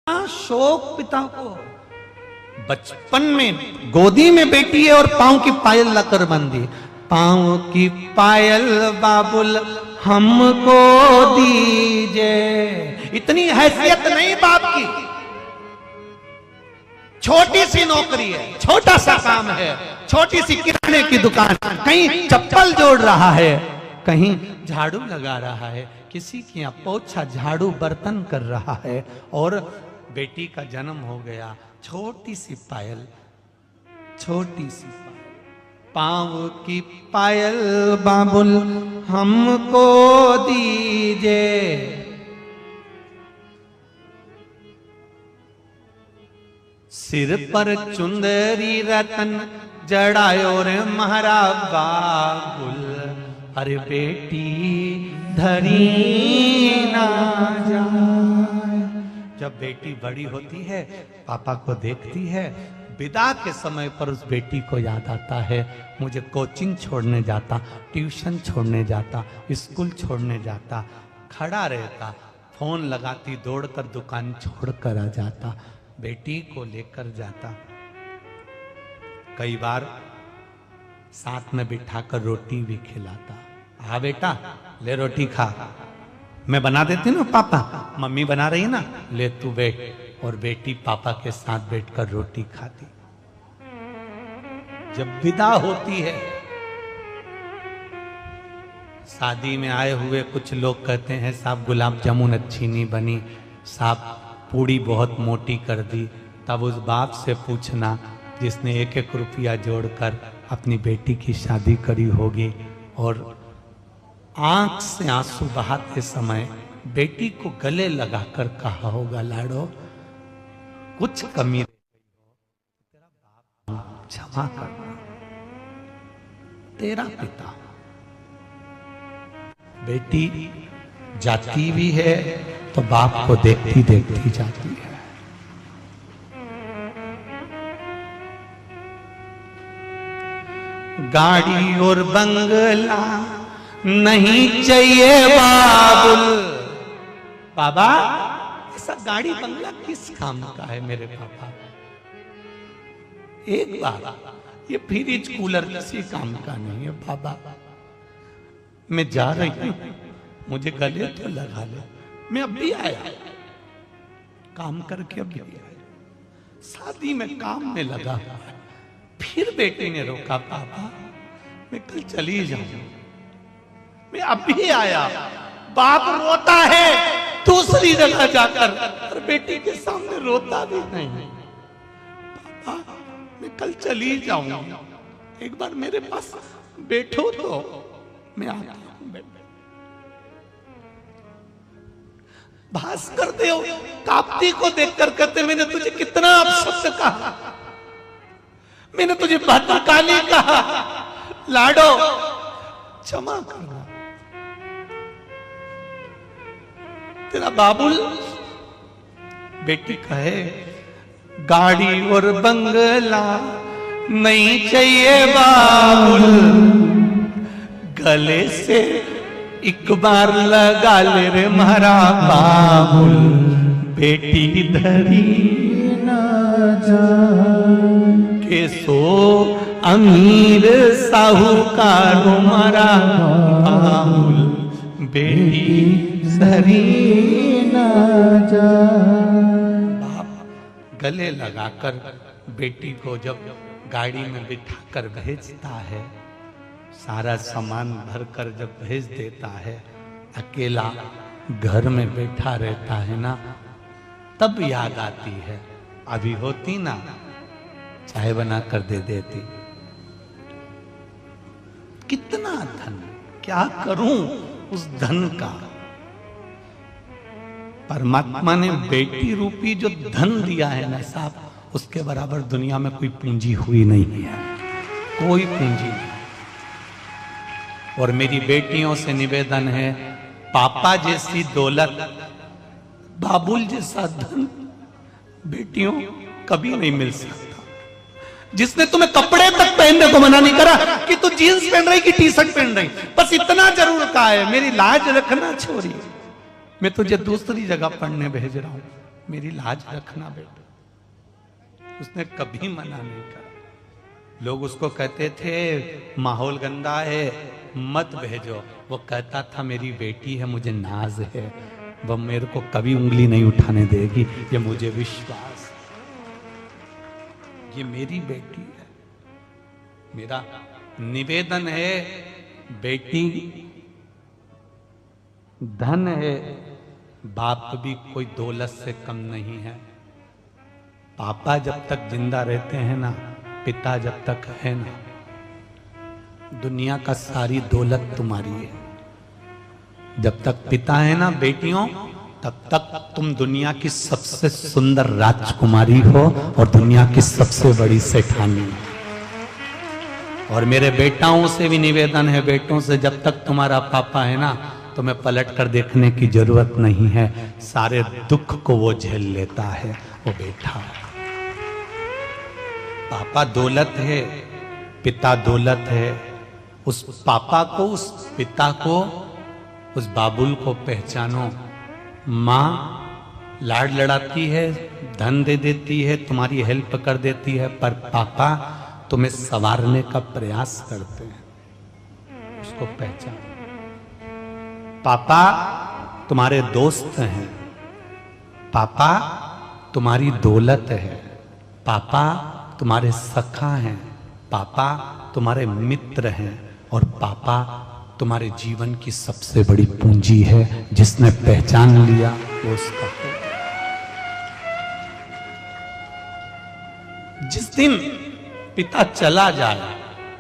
शोक पिता को। बचपन में गोदी में बेटी है और पांव की पायल लाकर बंदी। पांव की पायल बाबुल हमको दीजिए। इतनी हैसियत नहीं बाप की। छोटी सी नौकरी है, छोटा सा काम है, छोटी सी किराने की दुकान, कहीं चप्पल जोड़ रहा है, कहीं झाड़ू लगा रहा है, किसी की यहाँ पोछा झाड़ू बर्तन कर रहा है, और बेटी का जन्म हो गया। छोटी सी पायल, छोटी सी पायल, पांव की पायल बाबुल हमको दीजिए। सिर पर चुंदरी रतन जड़ायो रे महारा बाबुल। अरे बेटी धरी ना जाए। जब बेटी बड़ी होती है, पापा को देखती है, विदा के समय पर उस बेटी को याद आता है, मुझे कोचिंग छोड़ने जाता, ट्यूशन छोड़ने जाता, स्कूल छोड़ने जाता, खड़ा रहता, फोन लगाती, दौड़कर दुकान छोड़कर आ जाता, बेटी को लेकर जाता। कई बार साथ में बिठाकर रोटी भी खिलाता। हाँ बेटा ले रोटी खा, मैं बना देती ना पापा, मम्मी बना रही है ना, ले तू बैठ। और बेटी पापा के साथ बैठकर रोटी खाती। जब विदा होती है, शादी में आए हुए कुछ लोग कहते हैं साहब गुलाब जामुन अच्छी नहीं बनी, साहब पूड़ी बहुत मोटी कर दी। तब उस बाप से पूछना जिसने एक एक रुपया जोड़कर अपनी बेटी की शादी करी होगी, और आंख से आंसू बहाते समय बेटी को गले लगाकर कहा होगा, लाडो कुछ कमी रह गई हो, तेरा बाप क्षमा करना, तेरा पिता। बेटी जाती भी है तो बाप को देखती देखती जाती है। गाड़ी और बंगला नहीं चाहिए बाबुल। बाबा ऐसा गाड़ी बंगला किस काम का है मेरे पापा? एक बार ये फ्रिज कूलर किसी काम का नहीं है बाबा। मैं जा रही हूं, मुझे गले तो लगा ले, मैं अब भी आया, काम करके अब भी आया, शादी में काम में लगा। फिर बेटी ने रोका, पापा मैं कल चली जाऊं, मैं अब भी आया। बाप रोता है दूसरी जगह जाकर, और बेटी के सामने रोता भी नहीं। पापा मैं कल चली जाऊं, एक बार मेरे पास बैठो तो मैं आता हूं। भास्कर देव ताप्ती को देखकर कहते, मैंने तुझे कितना अपशब्द कहा, मैंने तुझे भद्रकाली कहा, लाडो क्षमा करना। तेरा बाबुल बेटी कहे गाड़ी और बंगला नहीं चाहिए बाबुल, गले से एक बार लगा ले रे मारा बाबुल। बेटी धरी ना जाए के सो अमीर साहूकार मारा बाबुल। बेटी धरी ना जाए। बाप गले लगाकर बेटी को जब गाड़ी में बिठाकर भेजता है, सारा सामान भरकर जब भेज देता है, अकेला घर में बैठा रहता है ना, तब याद आती है, अभी होती ना चाय बना कर दे देती। कितना धन, क्या करूं उस धन का। परमात्मा ने बेटी रूपी जो धन दिया है ना साहब, उसके बराबर दुनिया में कोई पूंजी हुई नहीं है, कोई पूंजी नहीं। और मेरी बेटियों से निवेदन है, पापा जैसी दौलत, बाबुल जैसा धन बेटियों कभी नहीं मिल सकता। जिसने तुम्हें कपड़े तक पहनने को मना नहीं करा कि तू जीन्स पहन रही कि टी शर्ट पहन रही, बस इतना जरूर कहा है, मेरी लाज रखना छोरी, मैं तुझे दूसरी जगह पढ़ने भेज रहा हूं, मेरी लाज रखना बेटा। उसने कभी मना नहीं करा। लोग उसको कहते थे माहौल गंदा है मत भेजो, वो कहता था मेरी बेटी है, मुझे नाज है, वह मेरे को कभी उंगली नहीं उठाने देगी, ये मुझे विश्वास, ये मेरी बेटी है। मेरा निवेदन है, बेटी धन है, बाप भी कोई दौलत से कम नहीं है। पापा जब तक जिंदा रहते हैं ना, पिता जब तक है ना, दुनिया का सारी दौलत तुम्हारी है। जब तक पिता है ना बेटियों, तब तक तुम दुनिया की सबसे सुंदर राजकुमारी हो और दुनिया की सबसे बड़ी सेठानी। और मेरे बेटाओं से भी निवेदन है, बेटों से, जब तक तुम्हारा पापा है ना, तुम्हें पलट कर देखने की जरूरत नहीं है, सारे दुख को वो झेल लेता है वो बेटा। पापा दौलत है, पिता दौलत है। उस पापा को, उस पिता को, उस बाबुल को पहचानो। माँ लाड लड़ाती है, धन दे देती है, तुम्हारी हेल्प कर देती है, पर पापा तुम्हें संवारने का प्रयास करते हैं, उसको पहचानो। पापा तुम्हारे दोस्त हैं, पापा तुम्हारी दौलत है, पापा तुम्हारे सखा हैं, पापा तुम्हारे मित्र हैं, और पापा तुम्हारे जीवन की सबसे बड़ी पूंजी है। जिसने पहचान लिया वो उसका है। जिस दिन पिता चला जाए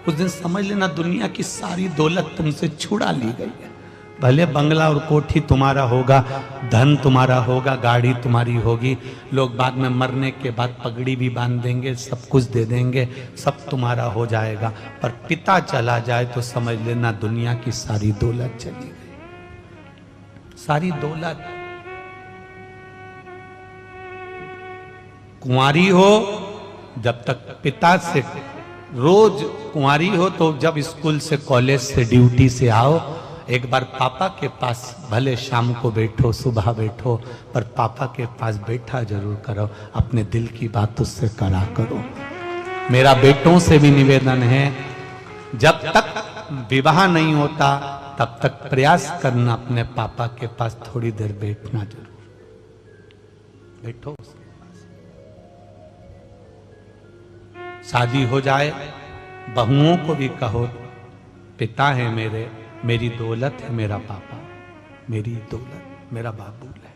उस दिन समझ लेना दुनिया की सारी दौलत तुमसे छुड़ा ली गई है। भले बंगला और कोठी तुम्हारा होगा, धन तुम्हारा होगा, गाड़ी तुम्हारी होगी, लोग बाद में मरने के बाद पगड़ी भी बांध देंगे, सब कुछ दे देंगे, सब तुम्हारा हो जाएगा। पर पिता चला जाए तो समझ लेना दुनिया की सारी दौलत चली गई। सारी दौलत। कुंवारी हो जब तक पिता से, रोज कुंवारी हो तो जब स्कूल से, कॉलेज से, ड्यूटी से आओ, एक बार पापा के पास भले शाम को बैठो, सुबह बैठो, पर पापा के पास बैठा जरूर करो, अपने दिल की बात उससे करा करो। मेरा बेटों से भी निवेदन है, जब तक विवाह नहीं होता तब तक प्रयास करना अपने पापा के पास थोड़ी देर बैठना जरूर, बैठो उसके पास। शादी हो जाए, बहुओं को भी कहो पिता है मेरे, मेरी दौलत है मेरा पापा, मेरी दौलत मेरा बाबूल है।